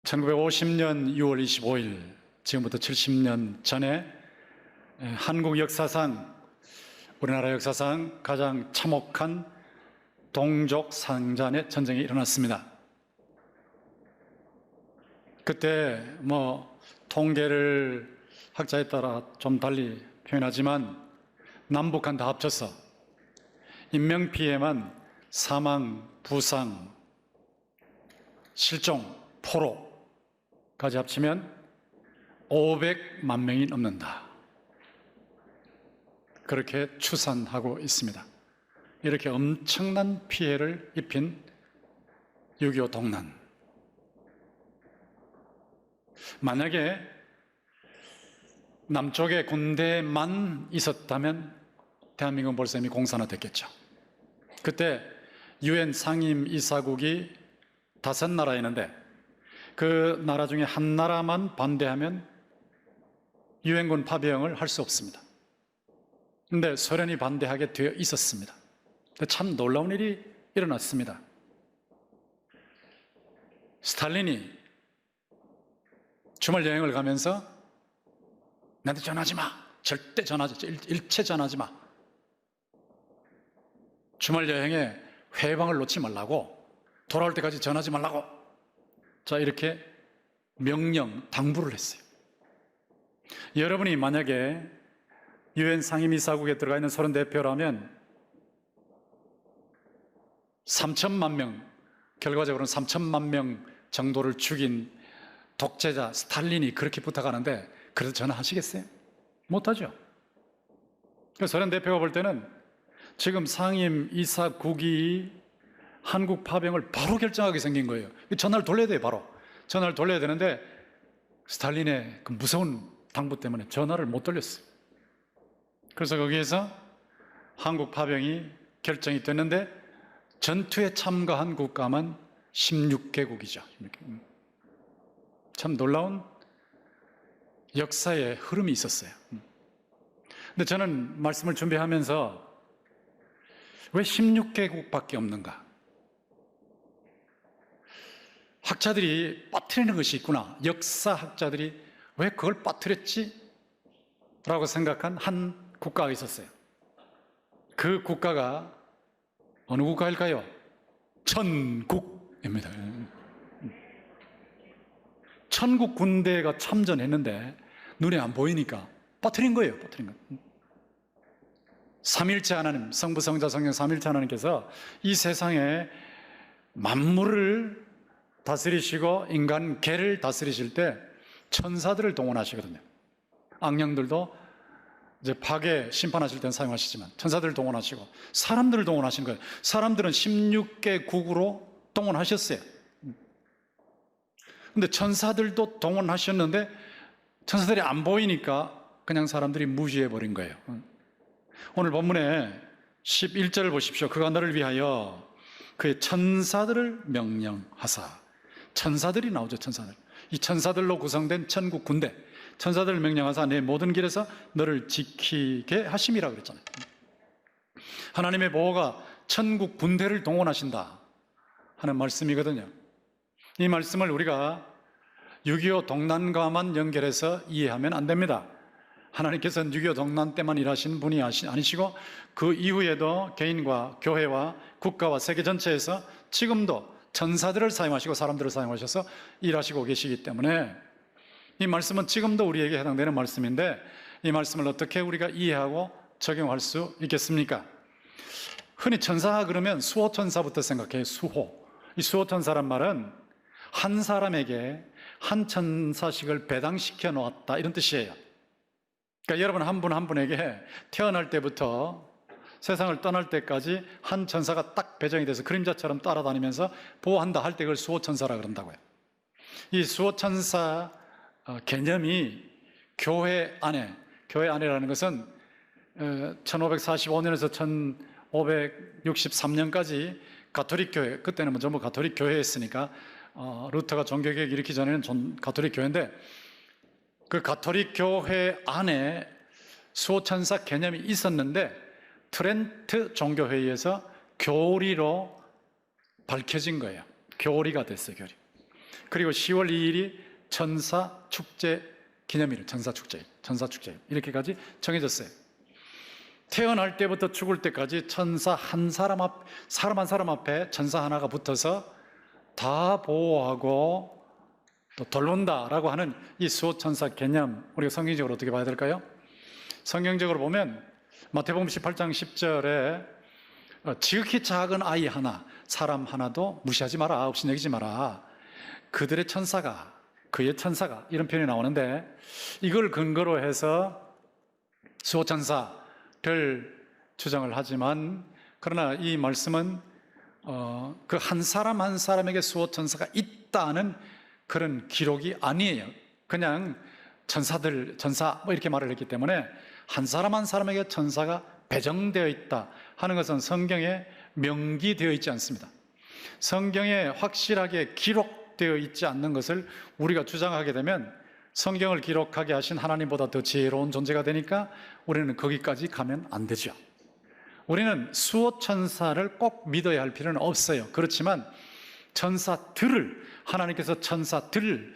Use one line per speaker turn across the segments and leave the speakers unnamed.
1950년 6월 25일, 지금부터 70년 전에 한국 역사상, 우리나라 역사상 가장 참혹한 동족 상잔의 전쟁이 일어났습니다. 그때 통계를 학자에 따라 좀 달리 표현하지만 남북한 다 합쳐서 인명피해만 사망, 부상, 실종, 포로까지 합치면 500만 명이 넘는다. 그렇게 추산하고 있습니다. 이렇게 엄청난 피해를 입힌 6.25 동란. 만약에 남쪽에 군대만 있었다면 대한민국은 벌써 이미 공산화됐겠죠. 그때 유엔 상임이사국이 5나라였는데 그 나라 중에 한 나라만 반대하면 유엔군 파병을 할 수 없습니다. 그런데 소련이 반대하게 되어 있었습니다. 참 놀라운 일이 일어났습니다. 스탈린이 주말 여행을 가면서 나한테 전화하지 마. 절대 전화하지 마. 일체 전화하지 마. 주말 여행에 회방을 놓지 말라고, 돌아올 때까지 전화하지 말라고. 자, 이렇게 명령, 당부를 했어요. 여러분이 만약에 유엔 상임이사국에 들어가 있는 소련 대표라면 3천만 명, 결과적으로는 3천만 명 정도를 죽인 독재자 스탈린이 그렇게 부탁하는데 그래도 전화하시겠어요? 못하죠. 소련 대표가 볼 때는 지금 상임이사국이 한국 파병을 바로 결정하게 생긴 거예요. 전화를 돌려야 돼요. 바로 전화를 돌려야 되는데 스탈린의 그 무서운 당부 때문에 전화를 못 돌렸어요. 그래서 거기에서 한국 파병이 결정이 됐는데 전투에 참가한 국가만 16개국이죠. 참 놀라운 역사의 흐름이 있었어요. 근데 저는 말씀을 준비하면서 왜 16개국밖에 없는가? 학자들이 빠뜨리는 것이 있구나. 역사학자들이 왜 그걸 빠뜨렸지? 라고 생각한 한 국가가 있었어요. 그 국가가 어느 국가일까요? 천국입니다. 천국 군대가 참전했는데 눈에 안 보이니까 빠뜨린 거예요. 빠뜨린 거. 삼일체 하나님, 성부, 성자, 성령 삼일체 하나님께서 이 세상에 만물을 다스리시고 인간계를 다스리실 때 천사들을 동원하시거든요. 악령들도 이제 파괴 심판하실 때는 사용하시지만 천사들을 동원하시고 사람들을 동원하신 거예요. 사람들은 16개국으로 동원하셨어요. 근데 천사들도 동원하셨는데 천사들이 안 보이니까 그냥 사람들이 무시해버린 거예요. 오늘 본문에 11절을 보십시오. 그가 너를 위하여 그의 천사들을 명령하사. 천사들이 나오죠. 천사들. 이 천사들로 구성된 천국 군대, 천사들을 명령하사 내 모든 길에서 너를 지키게 하심이라고 그랬잖아요. 하나님의 보호가 천국 군대를 동원하신다 하는 말씀이거든요. 이 말씀을 우리가 6.25 동란과만 연결해서 이해하면 안 됩니다. 하나님께서는 6.25 동란 때만 일하시는 분이 아니시고 그 이후에도 개인과 교회와 국가와 세계 전체에서 지금도 천사들을 사용하시고 사람들을 사용하셔서 일하시고 계시기 때문에 이 말씀은 지금도 우리에게 해당되는 말씀인데 이 말씀을 어떻게 우리가 이해하고 적용할 수 있겠습니까? 흔히 천사 그러면 수호천사부터 생각해요. 수호. 이 수호천사란 말은 한 사람에게 한 천사씩을 배당시켜 놓았다 이런 뜻이에요. 그러니까 여러분 한 분 한 분에게 태어날 때부터 세상을 떠날 때까지 한 천사가 딱 배정이 돼서 그림자처럼 따라다니면서 보호한다 할 때 그걸 수호천사라 그런다고요. 이 수호천사 개념이 교회 안에라는 것은 1545년에서 1563년까지 가톨릭 교회, 그때는 전부 가톨릭 교회였으니까 루터가 종교개혁 일으키기 전에는 가톨릭 교회인데 그 가톨릭 교회 안에 수호천사 개념이 있었는데 트렌트 종교회의에서 교리로 밝혀진 거예요. 교리가 됐어요. 그리고 10월 2일이 천사 축제 기념일, 천사 축제 이렇게까지 정해졌어요. 태어날 때부터 죽을 때까지 천사 한 사람 한 사람 앞에 천사 하나가 붙어서 다 보호하고 또 돌본다라고 하는 이 수호천사 개념, 우리가 성경적으로 어떻게 봐야 될까요? 성경적으로 보면 마태복음 18장 10절에 지극히 작은 아이 하나, 사람 하나도 무시하지 마라, 업신여기지 마라. 그들의 천사가, 그의 천사가, 이런 표현이 나오는데, 이걸 근거로 해서 수호천사를 주장을 하지만, 그러나 이 말씀은 그 한 사람 한 사람에게 수호천사가 있다는 그런 기록이 아니에요. 그냥 천사들, 천사 뭐 이렇게 말을 했기 때문에 한 사람 한 사람에게 천사가 배정되어 있다 하는 것은 성경에 명기되어 있지 않습니다. 성경에 확실하게 기록되어 있지 않는 것을 우리가 주장하게 되면 성경을 기록하게 하신 하나님보다 더 지혜로운 존재가 되니까 우리는 거기까지 가면 안 되죠. 우리는 수호천사를 꼭 믿어야 할 필요는 없어요. 그렇지만 천사들을, 하나님께서 천사들을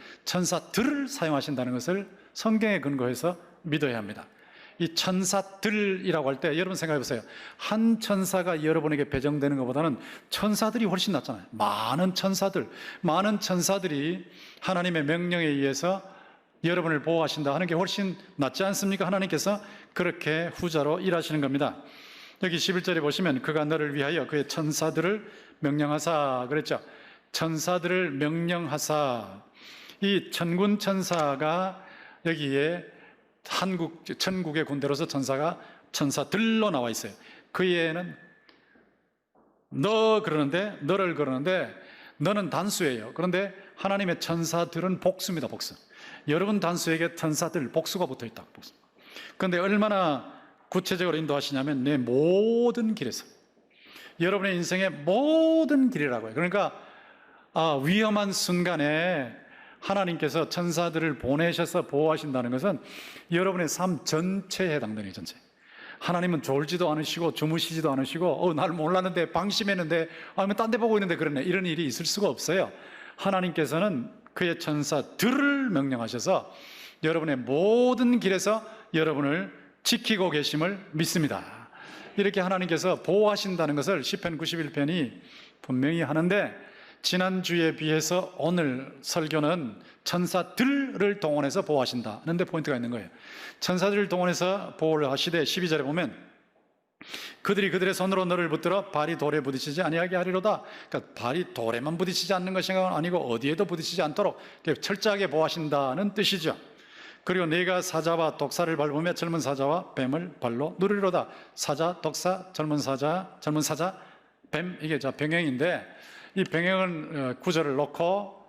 사용하신다는 것을 성경에 근거해서 믿어야 합니다. 이 천사들이라고 할 때 여러분 생각해 보세요. 한 천사가 여러분에게 배정되는 것보다는 천사들이 훨씬 낫잖아요. 많은 천사들이 하나님의 명령에 의해서 여러분을 보호하신다 하는 게 훨씬 낫지 않습니까? 하나님께서 그렇게 후자로 일하시는 겁니다. 여기 11절에 보시면 그가 너를 위하여 그의 천사들을 명령하사 그랬죠. 천사들을 명령하사. 이 천군 천사가 여기에 천국의 군대로서 천사들로 나와 있어요. 그에는 너를 그러는데 너는 단수예요. 그런데 하나님의 천사들은 복수입니다. 복수. 여러분 단수에게 천사들 복수가 붙어 있다. 복수. 그런데 얼마나 구체적으로 인도하시냐면 내 모든 길에서, 여러분의 인생의 모든 길이라고요. 그러니까 위험한 순간에 하나님께서 천사들을 보내셔서 보호하신다는 것은 여러분의 삶 전체에 해당되는 전체. 하나님은 졸지도 않으시고 주무시지도 않으시고 날 몰랐는데 방심했는데 딴 데 보고 있는데 그러네, 이런 일이 있을 수가 없어요. 하나님께서는 그의 천사들을 명령하셔서 여러분의 모든 길에서 여러분을 지키고 계심을 믿습니다. 이렇게 하나님께서 보호하신다는 것을 시편 91편이 분명히 하는데, 지난주에 비해서 오늘 설교는 천사들을 동원해서 보호하신다 하는데 포인트가 있는 거예요. 천사들을 동원해서 보호를 하시되 12절에 보면 그들이 그들의 손으로 너를 붙들어 발이 돌에 부딪히지 아니하게 하리로다. 그러니까 발이 돌에만 부딪히지 않는 것이 아니고 어디에도 부딪히지 않도록 철저하게 보호하신다는 뜻이죠. 그리고 네가 사자와 독사를 밟으며 젊은 사자와 뱀을 발로 누리로다. 사자, 독사, 젊은 사자, 뱀, 이게 병행인데 이 병행은 구절을 놓고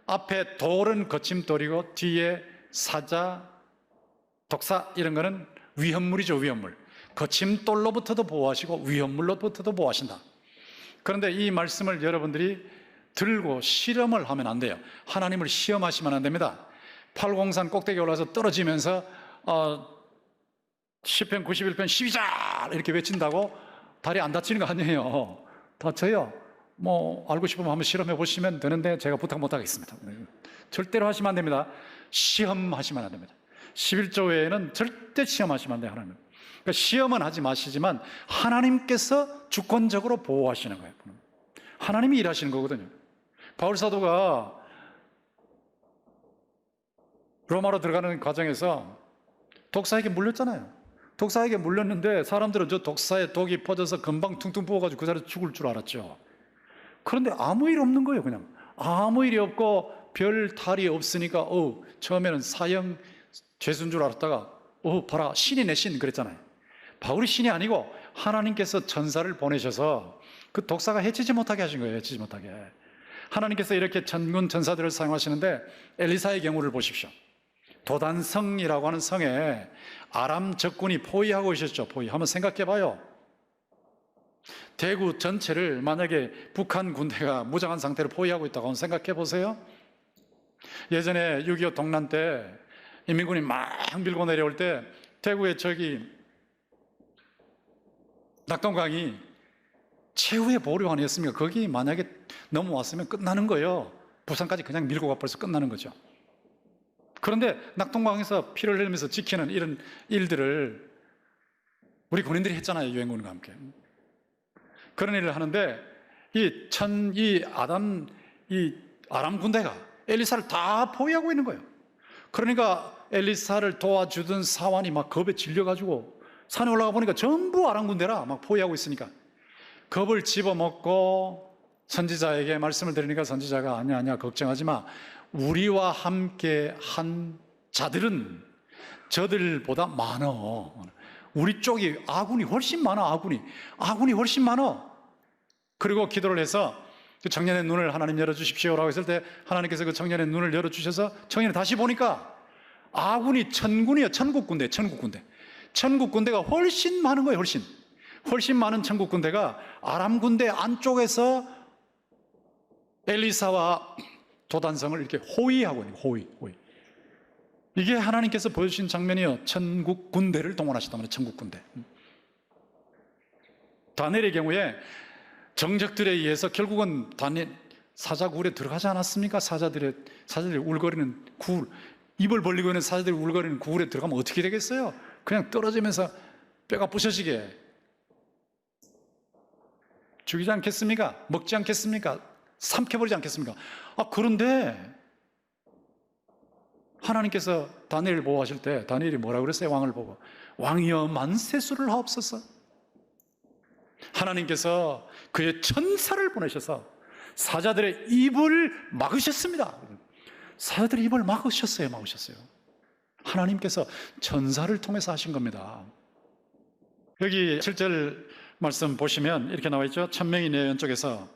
앞에 돌은 거침돌이고 뒤에 사자, 독사 이런 거는 위험물이죠. 위험물. 거침돌로부터도 보호하시고 위험물로부터도 보호하신다. 그런데 이 말씀을 여러분들이 들고 실험을 하면 안 돼요. 하나님을 시험하시면 안 됩니다. 팔공산 꼭대기에 올라서 떨어지면서 시편 91편 12절 이렇게 외친다고 다리 안 다치는 거 아니에요. 다쳐요. 알고 싶으면 한번 실험해 보시면 되는데 제가 부탁 못 하겠습니다. 절대로 하시면 안 됩니다. 시험하시면 안 됩니다. 11조 외에는 절대 시험하시면 안 돼요. 하나님. 그러니까 시험은 하지 마시지만 하나님께서 주권적으로 보호하시는 거예요. 하나님이 일하시는 거거든요. 바울 사도가 로마로 들어가는 과정에서 독사에게 물렸잖아요. 독사에게 물렸는데 사람들은 저 독사의 독이 퍼져서 금방 퉁퉁 부어가지고 그 사람이 죽을 줄 알았죠. 그런데 아무 일 없는 거예요. 그냥 아무 일이 없고 별 탈이 없으니까 처음에는 사형 죄수인 줄 알았다가 봐라 신이 내 신 그랬잖아요. 바울이 신이 아니고 하나님께서 천사를 보내셔서 그 독사가 해치지 못하게 하신 거예요. 해치지 못하게. 하나님께서 이렇게 천군 천사들을 사용하시는데 엘리사의 경우를 보십시오. 도단성이라고 하는 성에 아람 적군이 포위하고 있었죠. 한번 생각해 봐요. 대구 전체를 만약에 북한 군대가 무장한 상태로 포위하고 있다고 한번 생각해 보세요. 예전에 6.25 동란 때 인민군이 막 밀고 내려올 때 대구에 낙동강이 최후의 보류 아니었습니까? 거기 만약에 넘어왔으면 끝나는 거예요. 부산까지 그냥 밀고 가버려서 끝나는 거죠. 그런데 낙동강에서 피를 흘리면서 지키는 이런 일들을 우리 군인들이 했잖아요. 유엔군과 함께. 그런 일을 하는데 이 아람 군대가 엘리사를 다 포위하고 있는 거예요. 그러니까 엘리사를 도와주던 사환이 막 겁에 질려가지고 산에 올라가 보니까 전부 아람 군대라 막 포위하고 있으니까 겁을 집어먹고 선지자에게 말씀을 드리니까 선지자가 아니야 걱정하지 마. 우리와 함께 한 자들은 저들보다 많어. 우리 쪽이 아군이 훨씬 많아. 아군이 훨씬 많아. 그리고 기도를 해서 그 청년의 눈을 하나님 열어주십시오라고 했을 때 하나님께서 그 청년의 눈을 열어주셔서 청년이 다시 보니까 아군이 천군이에요. 천국 군대가 훨씬 많은 거예요. 훨씬 많은 천국 군대가 아람 군대 안쪽에서 엘리사와 도단성을 이렇게 호위하고 있는 거예요. 호위. 이게 하나님께서 보여주신 장면이요. 천국 군대를 동원하셨단 말이에요. 천국 군대. 다니엘의 경우에 정적들에 의해서 결국은 다니엘 사자굴에 들어가지 않았습니까? 사자들이 울거리는 굴, 입을 벌리고 있는 사자들이 울거리는 굴에 들어가면 어떻게 되겠어요? 그냥 떨어지면서 뼈가 부셔지게 죽이지 않겠습니까? 먹지 않겠습니까? 삼켜버리지 않겠습니까? 그런데 하나님께서 다니엘을 보호하실 때 다니엘이 뭐라고 그랬어요? 왕을 보고 왕이여 만세수를 하옵소서. 하나님께서 그의 천사를 보내셔서 사자들의 입을 막으셨습니다. 사자들의 입을 막으셨어요. 하나님께서 천사를 통해서 하신 겁니다. 여기 7절 말씀 보시면 이렇게 나와 있죠. 1000명이 내 왼쪽에서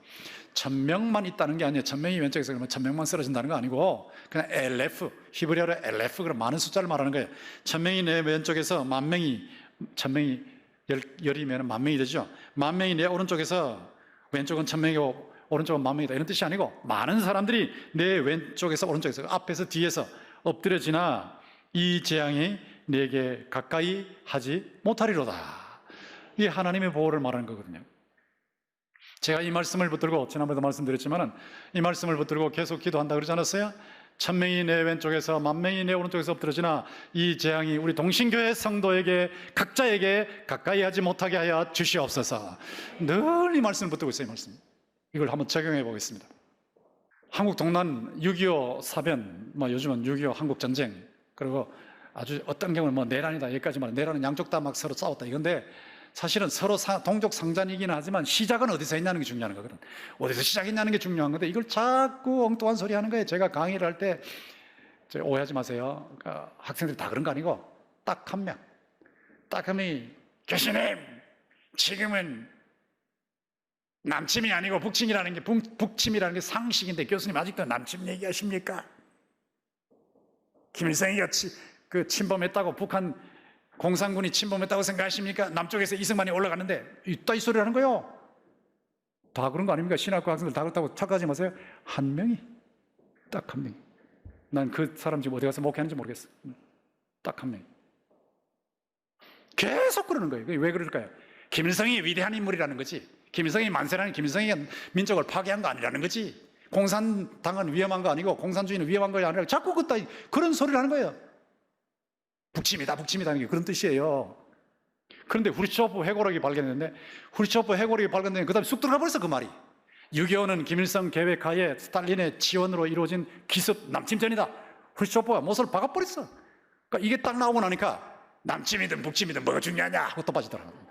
1000명만 있다는 게 아니에요. 1000명이 왼쪽에서 그러면 1000명만 쓰러진다는 거 아니고 그냥 엘레프, 히브리어로 엘레프, 그런 많은 숫자를 말하는 거예요. 1000명이 내 왼쪽에서 10,000명이 10명이면 10,000명이 되죠. 10,000명이 내 오른쪽에서 왼쪽은 1000명이고 오른쪽은 10,000명이다 이런 뜻이 아니고 많은 사람들이 내 왼쪽에서 오른쪽에서 앞에서 뒤에서 엎드려지나 이 재앙이 내게 가까이 하지 못하리로다. 이게 하나님의 보호를 말하는 거거든요. 제가 이 말씀을 붙들고 지난번에도 말씀드렸지만 이 말씀을 붙들고 계속 기도한다 그러지 않았어요? 1000명이 내 왼쪽에서 10,000명이 내 오른쪽에서 엎드려지나 이 재앙이 우리 동신교회 성도에게 각자에게 가까이 하지 못하게 하여 주시옵소서. 늘 이 말씀을 붙들고 있어요. 이 말씀. 이걸 한번 적용해 보겠습니다. 한국 동란 6.25 사변, 요즘은 6.25 한국전쟁, 그리고 아주 어떤 경우는 내란이다 여기까지 말해. 내란은 양쪽 다 막 서로 싸웠다 이건데 사실은 서로 동족 상잔이긴 하지만 시작은 어디서 했냐는 게 중요한 거거든. 어디서 시작했냐는 게 중요한 건데 이걸 자꾸 엉뚱한 소리 하는 거예요. 제가 강의를 할 때 오해하지 마세요. 그러니까 학생들이 다 그런 거 아니고 딱 한 명, 딱 한 명이 교수님 지금은 남침이 아니고 북침이라는 게 상식인데 교수님 아직도 남침 얘기하십니까? 김일성이가 침범했다고 북한 공산군이 침범했다고 생각하십니까? 남쪽에서 이승만이 올라갔는데 이따 이 소리를 하는 거예요. 다 그런 거 아닙니까? 신학과 학생들 다 그렇다고 착각하지 마세요. 한 명이, 딱 한 명이. 난 그 사람 지금 어디 가서 목회하는지 모르겠어. 딱 한 명이. 계속 그러는 거예요. 왜 그럴까요? 김일성이 위대한 인물이라는 거지. 김일성이 만세라는 김일성이 민족을 파괴한 거 아니라는 거지. 공산당은 위험한 거 아니고 공산주의는 위험한 거 아니라 자꾸 그런 소리를 하는 거예요. 북침이다는 게 그런 뜻이에요. 그런데 후르츠초프 회고록이 발견됐는데 후르츠초프 회고록이 발견된 그 다음에 쑥 들어가 버렸어 그 말이. 6.25는 김일성 계획하에 스탈린의 지원으로 이루어진 기습 남침전이다. 후르츠초프가 못을 박아버렸어. 그러니까 이게 딱 나오고 나니까 남침이든 북침이든 뭐가 중요하냐 하고 또 빠지더라고요.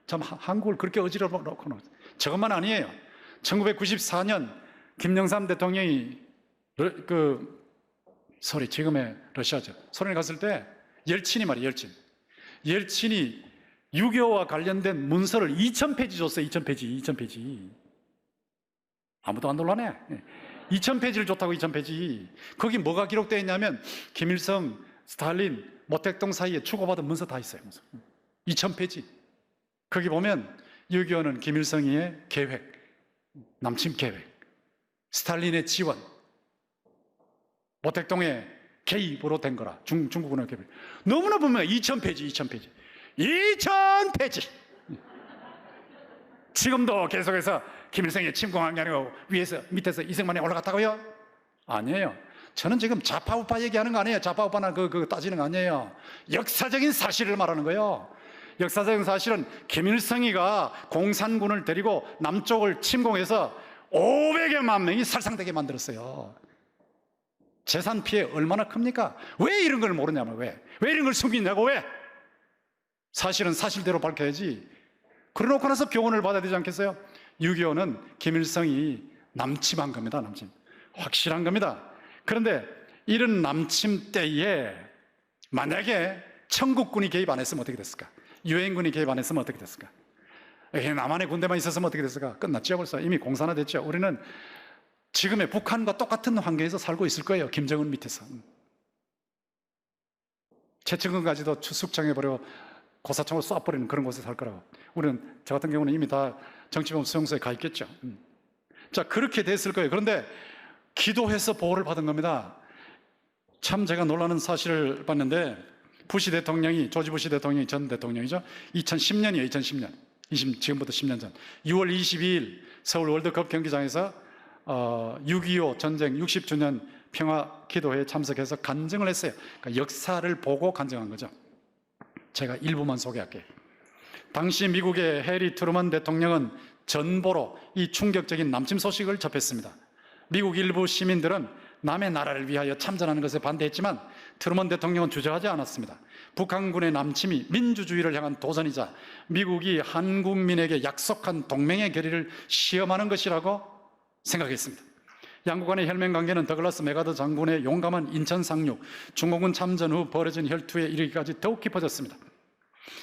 참 한국을 그렇게 어지럽혀 놓고 저것만 아니에요. 1994년 김영삼 대통령이 지금의 러시아죠. 소련에 갔을 때 옐친이 6.25와 관련된 문서를 2,000페이지 줬어요. 2,000페이지. 아무도 안 놀라네. 2,000페이지를 줬다고. 2,000페이지. 거기 뭐가 기록되어 있냐면 김일성, 스탈린, 모택동 사이에 주고받은 문서 다 있어요. 2,000페이지. 거기 보면 6.25는 김일성의 계획, 남침 계획, 스탈린의 지원, 모택동의 개입으로 된 거라. 중국군의 개입. 너무나 분명해. 2,000페이지. 지금도 계속해서 김일성이 침공한 게 아니고 밑에서 이승만이 올라갔다고요? 아니에요. 저는 지금 좌파 우파 얘기하는 거 아니에요. 좌파 우파나 따지는 거 아니에요. 역사적인 사실을 말하는 거예요. 역사적인 사실은 김일성이가 공산군을 데리고 남쪽을 침공해서 500여만 명이 살상되게 만들었어요. 재산 피해 얼마나 큽니까? 왜 이런 걸 모르냐면 왜 이런 걸 숨기냐고 왜? 사실은 사실대로 밝혀야지. 그러놓고 나서 교훈을 받아야 되지 않겠어요? 6.25는 김일성이 남침한 겁니다. 남침. 확실한 겁니다. 그런데 이런 남침 때에 만약에 청국군이 개입 안 했으면 어떻게 됐을까? 유엔군이 개입 안 했으면 어떻게 됐을까? 남한의 군대만 있었으면 어떻게 됐을까? 끝났죠 벌써. 이미 공산화됐죠. 우리는 지금의 북한과 똑같은 환경에서 살고 있을 거예요. 김정은 밑에서. 최측근까지도 추숙장해버려 고사총을 쏴버리는 그런 곳에 살 거라고. 우리는 저 같은 경우는 이미 다 정치범 수용소에 가 있겠죠. 자, 그렇게 됐을 거예요. 그런데 기도해서 보호를 받은 겁니다. 참 제가 놀라는 사실을 봤는데 부시 대통령이, 조지 부시 대통령이 전 대통령이죠. 2010년이에요. 2010년. 지금부터 10년 전 6월 22일 서울 월드컵 경기장에서 6.25 전쟁 60주년 평화 기도회에 참석해서 간증을 했어요. 그러니까 역사를 보고 간증한 거죠. 제가 일부만 소개할게요. 당시 미국의 해리 트루먼 대통령은 전보로 이 충격적인 남침 소식을 접했습니다. 미국 일부 시민들은 남의 나라를 위하여 참전하는 것에 반대했지만 트루먼 대통령은 주저하지 않았습니다. 북한군의 남침이 민주주의를 향한 도전이자 미국이 한국민에게 약속한 동맹의 결의를 시험하는 것이라고 생각했습니다. 양국 간의 혈맹 관계는 더글라스 메가더 장군의 용감한 인천 상륙, 중공군 참전 후 벌어진 혈투에 이르기까지 더욱 깊어졌습니다.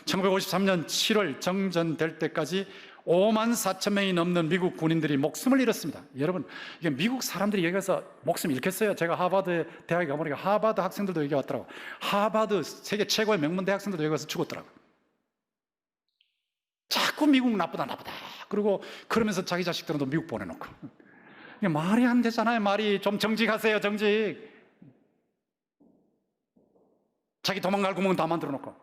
1953년 7월 정전될 때까지 5만 4천 명이 넘는 미국 군인들이 목숨을 잃었습니다. 여러분, 이게 미국 사람들이 여기 가서 목숨 잃겠어요? 제가 하버드 대학에 가보니까 하버드 학생들도 여기 왔더라고. 하버드 세계 최고의 명문 대학생들도 여기 가서 죽었더라고. 자꾸 미국 나쁘다. 그리고 그러면서 자기 자식들은 미국 보내놓고. 이게 말이 안 되잖아요. 말이 좀 정직하세요. 정직. 자기 도망갈 구멍은 다 만들어 놓고.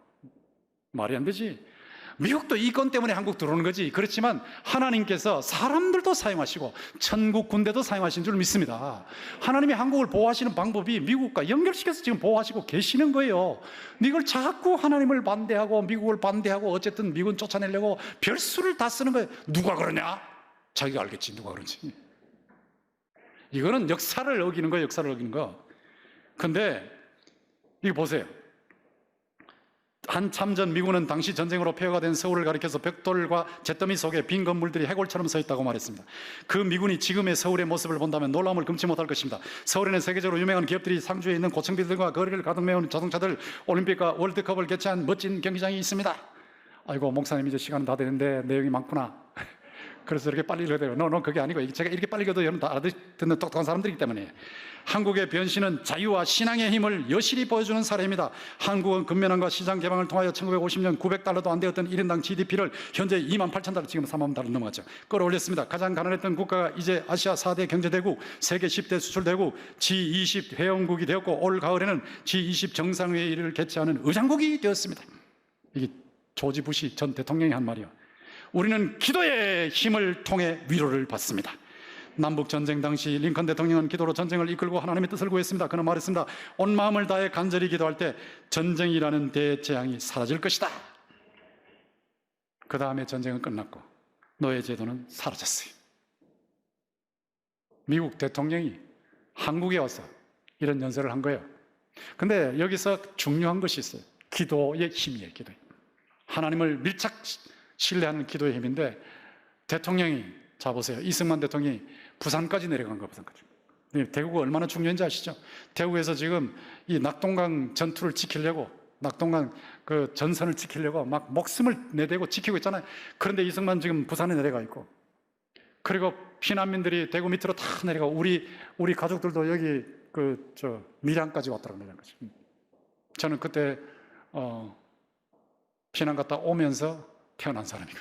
말이 안 되지. 미국도 이 건 때문에 한국 들어오는 거지. 그렇지만 하나님께서 사람들도 사용하시고 천국 군대도 사용하신 줄 믿습니다. 하나님이 한국을 보호하시는 방법이 미국과 연결시켜서 지금 보호하시고 계시는 거예요. 이걸 자꾸 하나님을 반대하고 미국을 반대하고 어쨌든 미국은 쫓아내려고 별수를 다 쓰는 거예요. 누가 그러냐? 자기가 알겠지. 누가 그런지. 이거는 역사를 어기는 거예요. 역사를 어기는 거. 근데 이거 보세요. 한참 전 미군은 당시 전쟁으로 폐허가 된 서울을 가리켜서 벽돌과 잿더미 속에 빈 건물들이 해골처럼 서 있다고 말했습니다. 그 미군이 지금의 서울의 모습을 본다면 놀라움을 금치 못할 것입니다. 서울에는 세계적으로 유명한 기업들이 상주에 있는 고층비들과 거리를 가득 메운 자동차들, 올림픽과 월드컵을 개최한 멋진 경기장이 있습니다. 아이고, 목사님 이제 시간은 다 되는데 내용이 많구나. 그래서 이렇게 빨리 읽어야 돼요. 그게 아니고 제가 이렇게 빨리 읽어도 여러분 다 알아듣는 똑똑한 사람들이기 때문에. 한국의 변신은 자유와 신앙의 힘을 여실히 보여주는 사례입니다. 한국은 근면함과 시장 개방을 통하여 1950년 900달러도 안 되었던 1인당 GDP를 현재 28,000달러, 지금 3만 달러 넘어갔죠. 끌어올렸습니다. 가장 가난했던 국가가 이제 아시아 4대 경제대국, 세계 10대 수출대국, G20 회원국이 되었고 올 가을에는 G20 정상회의를 개최하는 의장국이 되었습니다. 이게 조지 부시 전 대통령이 한 말이요. 우리는 기도의 힘을 통해 위로를 받습니다. 남북전쟁 당시 링컨 대통령은 기도로 전쟁을 이끌고 하나님의 뜻을 구했습니다. 그는 말했습니다. 온 마음을 다해 간절히 기도할 때 전쟁이라는 대재앙이 사라질 것이다. 그 다음에 전쟁은 끝났고 노예 제도는 사라졌어요. 미국 대통령이 한국에 와서 이런 연설을 한 거예요. 근데 여기서 중요한 것이 있어요. 기도의 힘이에요. 기도의 힘. 하나님을 밀착 신뢰하는 기도의 힘인데, 대통령이, 자 보세요. 이승만 대통령이 부산까지 내려간 거예요. 부산까지. 대구가 얼마나 중요한지 아시죠? 대구에서 지금 이 낙동강 전투를 지키려고, 낙동강 그 전선을 지키려고 막 목숨을 내대고 지키고 있잖아요. 그런데 이승만 지금 부산에 내려가 있고, 그리고 피난민들이 대구 밑으로 다 내려가고, 우리 가족들도 여기 밀양까지 왔더라고요. 밀양까지. 저는 그때 피난 갔다 오면서 태어난 사람이고,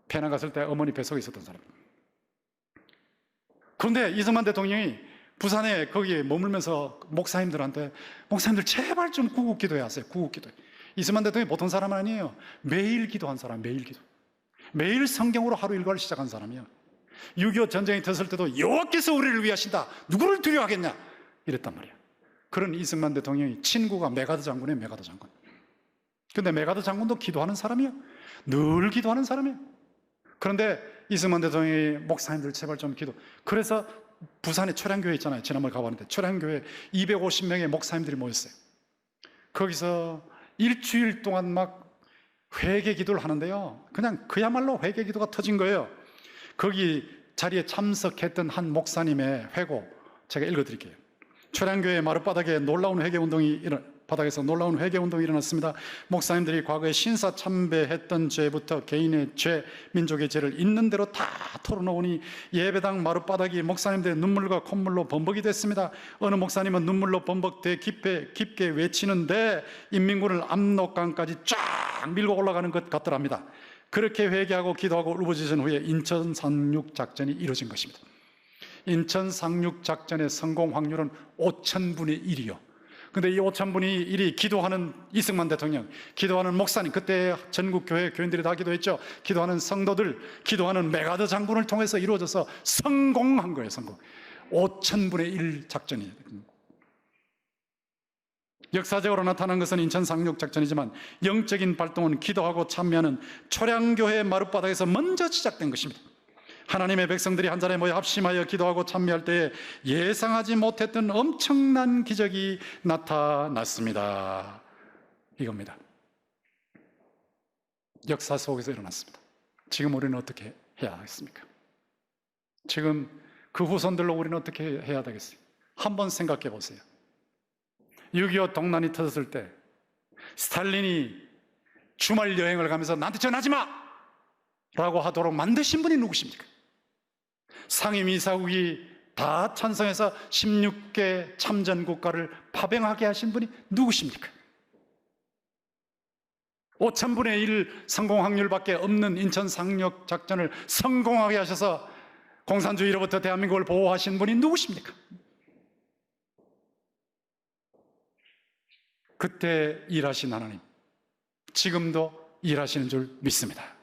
피난 갔을 때 어머니 뱃속에 있었던 사람이고. 그런데 이승만 대통령이 부산에 거기에 머물면서 목사님들한테, 목사님들 제발 좀 구국 기도해 하세요. 구국 기도. 이승만 대통령이 보통 사람은 아니에요. 매일 기도한 사람, 매일 기도. 매일 성경으로 하루 일과를 시작한 사람이요. 6.25 전쟁이 터졌을 때도 여호와께서 우리를 위하신다, 누구를 두려워하겠냐 이랬단 말이야. 그런 이승만 대통령이 친구가 메가드 장군이에요. 메가드 장군. 근데 메가드 장군도 기도하는 사람이요, 늘 기도하는 사람이에요. 그런데 이승만 대통령이 목사님들 제발 좀 기도. 그래서 부산에 초량교회 있잖아요. 지난번에 가봤는데 초량교회 250명의 목사님들이 모였어요. 거기서 일주일 동안 막 회개 기도를 하는데요, 그냥 그야말로 회개 기도가 터진 거예요. 거기 자리에 참석했던 한 목사님의 회고 제가 읽어드릴게요. 초량교회 마룻바닥에 놀라운 회개운동이 바닥에서 놀라운 회개운동이 일어났습니다. 목사님들이 과거에 신사 참배했던 죄부터 개인의 죄, 민족의 죄를 있는 대로 다 털어놓으니 예배당 마룻바닥이 목사님들의 눈물과 콧물로 범벅이 됐습니다. 어느 목사님은 눈물로 범벅돼 깊게 외치는데 인민군을 압록강까지 쫙 밀고 올라가는 것 같더랍니다. 그렇게 회개하고 기도하고 울부짖은 후에 인천 상륙 작전이 이루어진 것입니다. 인천 상륙 작전의 성공 확률은 5,000분의 1이요. 근데 이 5,000분의 1이 기도하는 이승만 대통령, 기도하는 목사님, 그때 전국 교회 교인들이 다 기도했죠. 기도하는 성도들, 기도하는 메가드 장군을 통해서 이루어져서 성공한 거예요. 성공. 5,000분의 1 작전이에요. 역사적으로 나타난 것은 인천 상륙 작전이지만 영적인 발동은 기도하고 참여하는 초량교회 마룻바닥에서 먼저 시작된 것입니다. 하나님의 백성들이 한 자리에 모여 합심하여 기도하고 참여할 때에 예상하지 못했던 엄청난 기적이 나타났습니다. 이겁니다. 역사 속에서 일어났습니다. 지금 우리는 어떻게 해야 하겠습니까? 지금 그 후손들로 우리는 어떻게 해야 되겠어요? 한번 생각해 보세요. 6.25 동란이 터졌을 때 스탈린이 주말 여행을 가면서 나한테 전하지 마! 라고 하도록 만드신 분이 누구십니까? 상임이사국이 다 찬성해서 16개 참전국가를 파병하게 하신 분이 누구십니까? 5,000분의 1 성공 확률밖에 없는 인천 상륙 작전을 성공하게 하셔서 공산주의로부터 대한민국을 보호하신 분이 누구십니까? 그때 일하신 하나님, 지금도 일하시는 줄 믿습니다.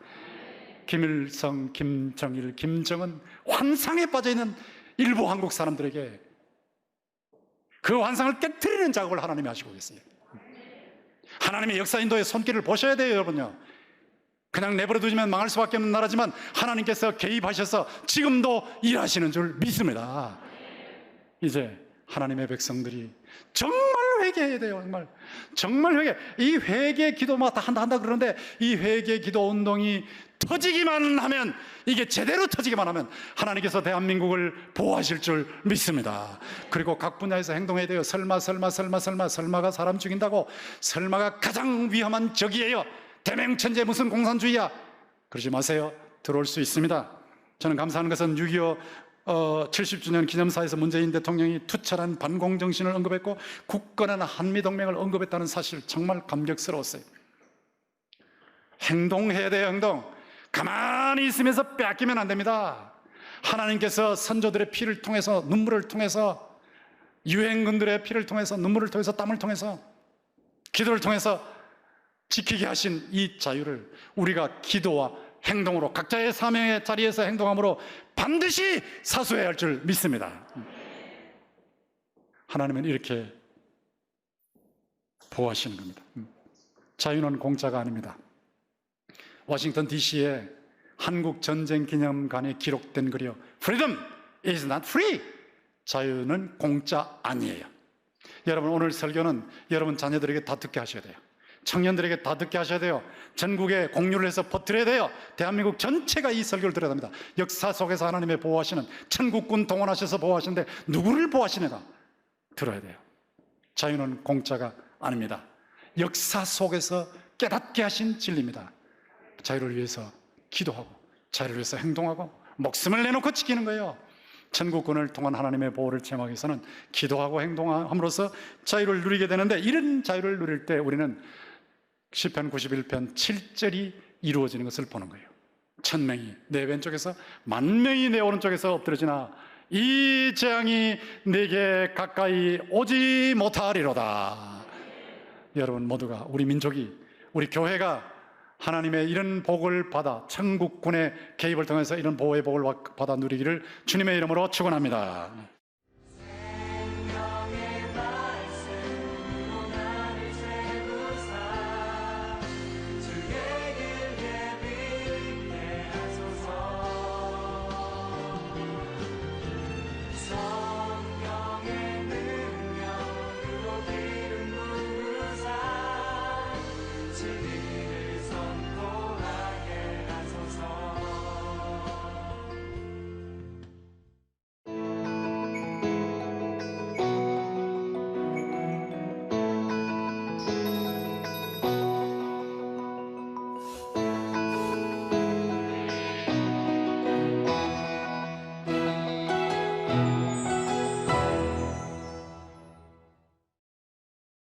김일성, 김정일, 김정은 환상에 빠져있는 일부 한국 사람들에게 그 환상을 깨트리는 작업을 하나님이 하시고 계세요. 하나님의 역사 인도의 손길을 보셔야 돼요, 여러분요. 그냥 내버려 두시면 망할 수밖에 없는 나라지만 하나님께서 개입하셔서 지금도 일하시는 줄 믿습니다. 이제 하나님의 백성들이 정말 회개해야 돼요. 정말 회개. 이 회개 기도마다 한다 그러는데 이 회개 기도 운동이 터지기만 하면, 이게 제대로 터지기만 하면 하나님께서 대한민국을 보호하실 줄 믿습니다. 그리고 각 분야에서 행동해야 돼요. 설마가 사람 죽인다고? 설마가 가장 위험한 적이에요. 대명천재 무슨 공산주의야? 그러지 마세요. 들어올 수 있습니다. 저는 감사하는 것은 6.25 70주년 기념사에서 문재인 대통령이 투철한 반공정신을 언급했고 굳건한 한미동맹을 언급했다는 사실, 정말 감격스러웠어요. 행동해야 돼요. 행동. 가만히 있으면서 뺏기면 안 됩니다. 하나님께서 선조들의 피를 통해서, 눈물을 통해서, 유행군들의 피를 통해서, 눈물을 통해서, 땀을 통해서, 기도를 통해서 지키게 하신 이 자유를 우리가 기도와 행동으로, 각자의 사명의 자리에서 행동함으로 반드시 사수해야 할 줄 믿습니다. 하나님은 이렇게 보호하시는 겁니다. 자유는 공짜가 아닙니다. 워싱턴 DC의 한국 전쟁 기념관에 기록된 글이요, Freedom is not free. 자유는 공짜 아니에요. 여러분, 오늘 설교는 여러분 자녀들에게 다 듣게 하셔야 돼요. 청년들에게 다 듣게 하셔야 돼요. 전국에 공유를 해서 퍼뜨려야 돼요. 대한민국 전체가 이 설교를 들어야 합니다. 역사 속에서 하나님의 보호하시는, 천국군 동원하셔서 보호하시는데 누구를 보호하시느냐 들어야 돼요. 자유는 공짜가 아닙니다. 역사 속에서 깨닫게 하신 진리입니다. 자유를 위해서 기도하고, 자유를 위해서 행동하고, 목숨을 내놓고 지키는 거예요. 천국군을 통한 하나님의 보호를 체험하기 위해서는 기도하고 행동함으로써 자유를 누리게 되는데, 이런 자유를 누릴 때 우리는 시편 91편 7절이 이루어지는 것을 보는 거예요. 천명이 내 왼쪽에서 만명이 내 오른쪽에서 엎드러지나 이 재앙이 내게 가까이 오지 못하리로다. 여러분 모두가, 우리 민족이, 우리 교회가 하나님의 이런 복을 받아 천국군의 개입을 통해서 이런 보호의 복을 받아 누리기를 주님의 이름으로 축원합니다.